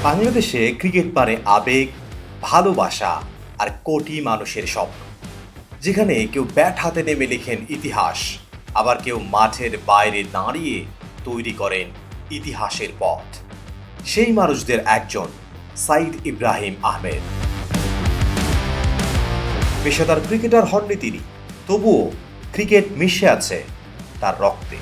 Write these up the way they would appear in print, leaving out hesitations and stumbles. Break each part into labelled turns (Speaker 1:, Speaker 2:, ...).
Speaker 1: বাংলাদেশে ক্রিকেট মানে আবেগ, ভালোবাসা আর কোটি মানুষের স্বপ্ন। যেখানে কেউ ব্যাট হাতে নেমে লেখেন ইতিহাস, আবার কেউ মাঠের বাইরে দাঁড়িয়ে তৈরি করেন ইতিহাসের পথ। সেই মানুষদের একজন সাইদ ইব্রাহিম আহমেদ। পেশাদার ক্রিকেটার হননি তিনি, তবুও ক্রিকেট মিশে আছে তার রক্তে।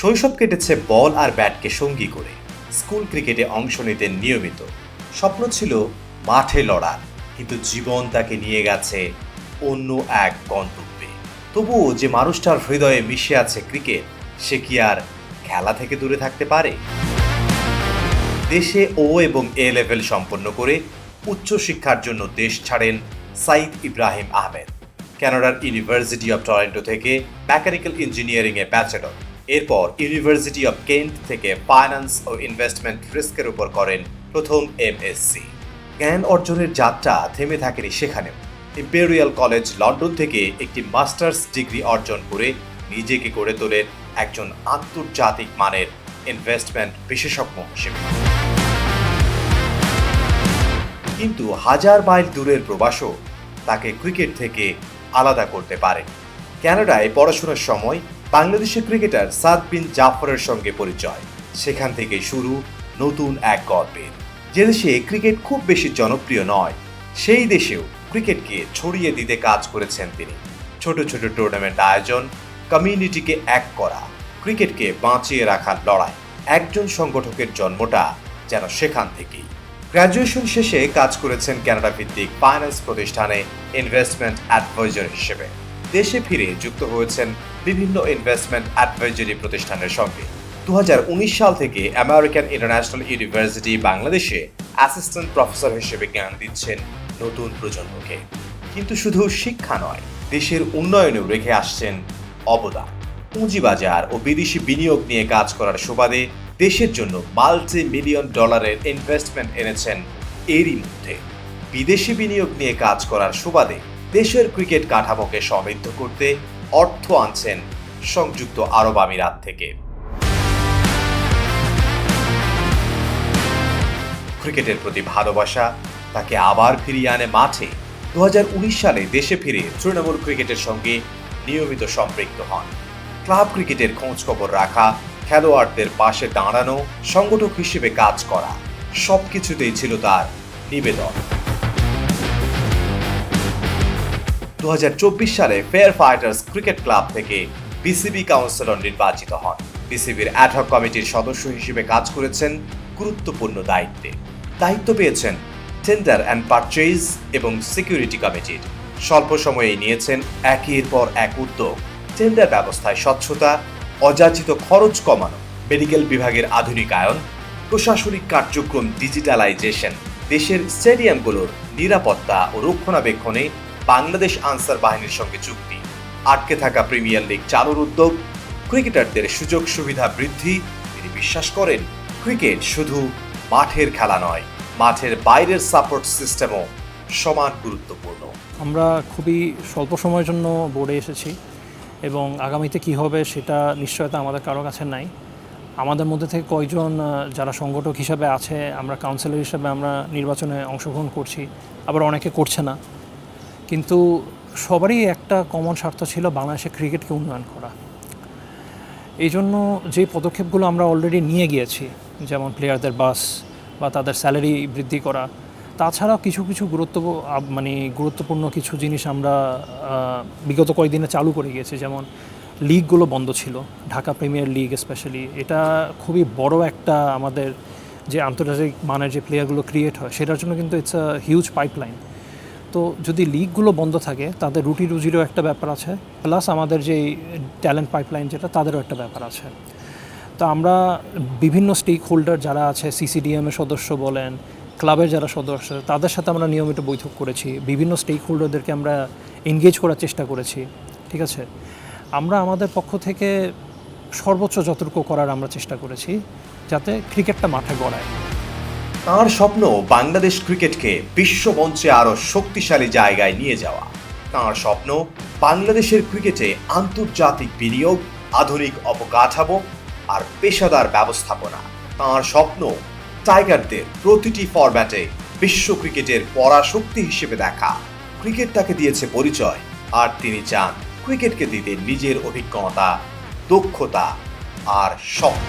Speaker 1: শৈশব কেটেছে বল আর ব্যাটকে সঙ্গী করে। স্কুল ক্রিকেটে অংশ নিতেন নিয়মিত। স্বপ্ন ছিল মাঠে লড়ার, কিন্তু জীবন তাকে নিয়ে গেছে অন্য এক গন্তব্যে। তবুও যে মানুষটার হৃদয়ে মিশে আছে ক্রিকেট, সে কি আর খেলা থেকে দূরে থাকতে পারে? দেশে ও এবং এ লেভেল সম্পন্ন করে উচ্চশিক্ষার জন্য দেশ ছাড়েন সাইদ ইব্রাহিম আহমেদ। কানাডার ইউনিভার্সিটি অব টরন্টো থেকে মেকানিক্যাল ইঞ্জিনিয়ারিংয়ে ব্যাচেলর। এরপর ইউনিভার্সিটি অব কেন্ট থেকে ফাইন্যান্স ও ইনভেস্টমেন্ট রিস্কের উপর করেন প্রথম এমএসসি। জ্ঞান অর্জনের যাত্রা থেমে থাকেনি সেখানেও। ইম্পেরিয়াল কলেজ লন্ডন থেকে একটি মাস্টার্স ডিগ্রি অর্জন করে নিজেকে গড়ে তোলেন একজন আন্তর্জাতিক মানের ইনভেস্টমেন্ট বিশেষজ্ঞ হিসেবে। কিন্তু হাজার মাইল দূরের প্রবাসও তাকে ক্রিকেট থেকে আলাদা করতে পারে। কানাডায় পড়াশোনার সময় বাংলাদেশের ক্রিকেটার সাদ বিন জাফরের সঙ্গে পরিচয়। সেখান থেকে শুরু নতুন এক গল্পের। যে দেশে ক্রিকেট খুব বেশি জনপ্রিয় নয়, সেই দেশেও ক্রিকেটকে ছড়িয়ে দিতে কাজ করেছেন তিনি। ছোট ছোট টুর্নামেন্ট আয়োজন, কমিউনিটিকে এক করা, ক্রিকেটকে বাঁচিয়ে রাখার লড়াই। একজন সংগঠকের জন্মটা যেন সেখান থেকেই। গ্র্যাজুয়েশন শেষে কাজ করেছেন কানাডা ভিত্তিক ফাইন্যান্স প্রতিষ্ঠানে ইনভেস্টমেন্ট অ্যাডভাইজার হিসেবে। দেশে ফিরে যুক্ত হয়েছেন বিভিন্ন ইনভেস্টমেন্ট অ্যাডভাইজারি প্রতিষ্ঠানের সঙ্গে। 2019 সাল থেকে আমেরিকান ইন্টারন্যাশনাল ইউনিভার্সিটি বাংলাদেশে অ্যাসিস্ট্যান্ট প্রফেসর হিসেবে জ্ঞান দিচ্ছেন নতুন প্রজন্মকে। কিন্তু শুধু শিক্ষা নয়, দেশের উন্নয়নেও রেখে আসছেন অবদান। পুঁজিবাজার ও বিদেশি বিনিয়োগ নিয়ে কাজ করার সুবাদে দেশের জন্য মাল্টি মিলিয়ন ডলারের ইনভেস্টমেন্ট এনেছেন। এরই মধ্যে বিদেশি বিনিয়োগ নিয়ে কাজ করার সুবাদে দেশের ক্রিকেট কাঠামোকে সমৃদ্ধ করতে অর্থ আনছেন সংযুক্ত আরব আমিরাত থেকে। ক্রিকেটের প্রতি ভালোবাসা তাকে আবার ফিরিয়ে আনে মাঠে। 2019 সালে দেশে ফিরে তৃণমূল ক্রিকেটের সঙ্গে নিয়মিত সম্পৃক্ত হন। ক্লাব ক্রিকেটের খোঁজ খবর রাখা, খেলোয়াড়দের পাশে দাঁড়ানো, সংগঠক হিসেবে কাজ করা, সবকিছুতেই ছিল তার নিবেদন। 2024 সালে ফেয়ার ফাইটার্স ক্রিকেট ক্লাব থেকে বিসিবি কাউন্সিলর নির্বাচিত হন। বিসিবির অ্যাডহক কমিটির সদস্য হিসেবে কাজ করেছেন গুরুত্বপূর্ণ দায়িত্ব পেয়েছেন টেন্ডার অ্যান্ড পারচেজ এবং সিকিউরিটি কমিটির। স্বল্প সময়ে নিয়েছেন একের পর এক উদ্যোগ। টেন্ডার ব্যবস্থায় স্বচ্ছতা, অযাচিত খরচ কমানো, মেডিকেল বিভাগের আধুনিকায়ন, প্রশাসনিক কার্যক্রম ডিজিটালাইজেশন, দেশের স্টেডিয়ামগুলোর নিরাপত্তা ও রক্ষণাবেক্ষণে বাংলাদেশ আনসার বাহিনীর সঙ্গে চুক্তি, আটকে থাকা প্রিমিয়ার লিগ চালুর উদ্যোগ, ক্রিকেটারদের সুযোগ সুবিধা বৃদ্ধি। তিনি বিশ্বাস করেন ক্রিকেট শুধু মাঠের খেলা নয়, মাঠের বাইরের সাপোর্ট সিস্টেমও সমান গুরুত্বপূর্ণ।
Speaker 2: আমরা খুবই স্বল্প সময়ের জন্য বোর্ডে এসেছি এবং আগামীতে কি হবে সেটা নিশ্চয়তা আমাদের কারো কাছে নাই। আমাদের মধ্যে থেকে কয়েকজন যারা সংগঠক হিসাবে আছে, আমরা কাউন্সিলর হিসাবে আমরা নির্বাচনে অংশগ্রহণ করছি, আবার অনেকে করছে না। কিন্তু সবারই একটা কমন স্বার্থ ছিল বাংলাদেশের ক্রিকেটকে উন্নয়ন করা। এই জন্য যে পদক্ষেপগুলো আমরা অলরেডি নিয়ে গিয়েছি, যেমন প্লেয়ারদের বাস বা তাদের স্যালারি বৃদ্ধি করা, তাছাড়াও কিছু গুরুত্বপূর্ণ কিছু জিনিস আমরা বিগত কয়েকদিনে চালু করে গিয়েছি। যেমন লিগগুলো বন্ধ ছিল, ঢাকা প্রিমিয়ার লিগ স্পেশালি। এটা খুবই বড় একটা আমাদের যে আন্তর্জাতিক মানের যে প্লেয়ারগুলো ক্রিয়েট হয় সেটার জন্য কিন্তু ইটস আ হিউজ পাইপলাইন। তো যদি লিগগুলো বন্ধ থাকে, তাদের রুটি রুজিরও একটা ব্যাপার আছে, প্লাস আমাদের যে ট্যালেন্ট পাইপলাইন যেটা, তাদেরও একটা ব্যাপার আছে। তো আমরা বিভিন্ন স্টেক হোল্ডার যারা আছে, সিসিডিএমের সদস্য বলেন, ক্লাবের যারা সদস্য, তাদের সাথে আমরা নিয়মিত বৈঠক করেছি। বিভিন্ন স্টেক হোল্ডারদেরকে আমরা এনগেজ করার চেষ্টা করেছি। ঠিক আছে, আমরা আমাদের পক্ষ থেকে সর্বোচ্চ যতটুকু করার আমরা চেষ্টা করেছি যাতে ক্রিকেটটা মাঠে গড়ায়।
Speaker 1: তাঁর স্বপ্ন বাংলাদেশ ক্রিকেটকে বিশ্বমঞ্চে আরও শক্তিশালী জায়গায় নিয়ে যাওয়া। তাঁর স্বপ্ন বাংলাদেশের ক্রিকেটে আন্তর্জাতিক বিনিয়োগ, আধুনিক অবকাঠামো, আর পেশাদার ব্যবস্থাপনা। তাঁর স্বপ্ন টাইগারদের প্রতিটি ফরম্যাটে বিশ্ব ক্রিকেটের পরাশক্তি হিসেবে দেখা। ক্রিকেট তাকে দিয়েছে পরিচয়, আর তিনি চান ক্রিকেটকে দিতে নিজের অভিজ্ঞতা, দক্ষতা আর স্বপ্ন।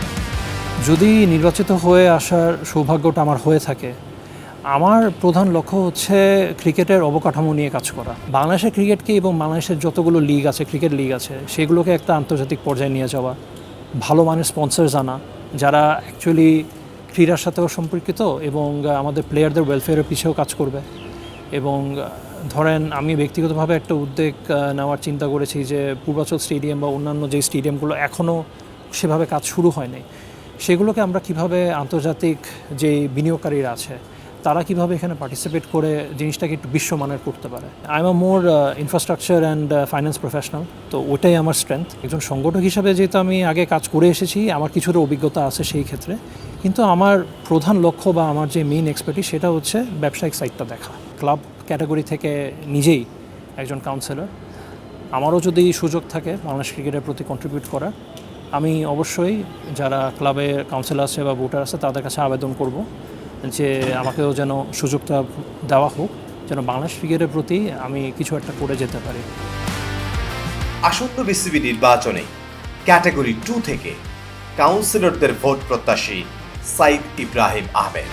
Speaker 2: যদি নির্বাচিত হয়ে আসার সৌভাগ্যটা আমার হয়ে থাকে, আমার প্রধান লক্ষ্য হচ্ছে ক্রিকেটের অবকাঠামো নিয়ে কাজ করা। বাংলাদেশের ক্রিকেটকে এবং বাংলাদেশের যতগুলো লিগ আছে, ক্রিকেট লিগ আছে, সেগুলোকে একটা আন্তর্জাতিক পর্যায়ে নিয়ে যাওয়া, ভালো মানের স্পন্সর্স আনা যারা অ্যাকচুয়ালি ক্রীড়ার সাথেও সম্পর্কিত এবং আমাদের প্লেয়ারদের ওয়েলফেয়ারের পিছেও কাজ করবে। এবং ধরেন আমি ব্যক্তিগতভাবে একটা উদ্যোগ নেওয়ার চিন্তা করেছি যে পূর্বাচল স্টেডিয়াম বা অন্যান্য যে স্টেডিয়ামগুলো এখনও সেভাবে কাজ শুরু হয়নি, সেগুলোকে আমরা কিভাবে আন্তর্জাতিক যে বিনিয়োগকারীরা আছে তারা কিভাবে এখানে পার্টিসিপেট করে জিনিসটাকে একটু বিশ্বমানের করতে পারে। I am a more infrastructure and finance professional, তো ওটাই আমার স্ট্রেংথ। একজন সংগঠক হিসাবে যেহেতু আমি আগে কাজ করে এসেছি, আমার কিছুটা অভিজ্ঞতা আছে সেই ক্ষেত্রে, কিন্তু আমার প্রধান লক্ষ্য বা আমার যে মেইন এক্সপার্টিস সেটা হচ্ছে ব্যবসায়িক সাইডটা দেখা। ক্লাব ক্যাটাগরি থেকে নিজেই একজন কাউন্সিলর, আমারও যদি সুযোগ থাকে বাংলাদেশ ক্রিকেটের প্রতি কন্ট্রিবিউট করার, আমি অবশ্যই যারা ক্লাবে কাউন্সিলর আছে বা ভোটার আছে তাদের কাছে আবেদন করব যে আমাকেও যেন সুযোগটা দেওয়া হোক, যেন বাংলাদেশ ক্রিকেটের প্রতি আমি কিছু একটা করে যেতে পারি।
Speaker 1: আসন্ন বিসিবি নির্বাচনে ক্যাটাগরি 2 থেকে কাউন্সিলরদের ভোট প্রত্যাশী সাইদ ইব্রাহিম আহমেদ।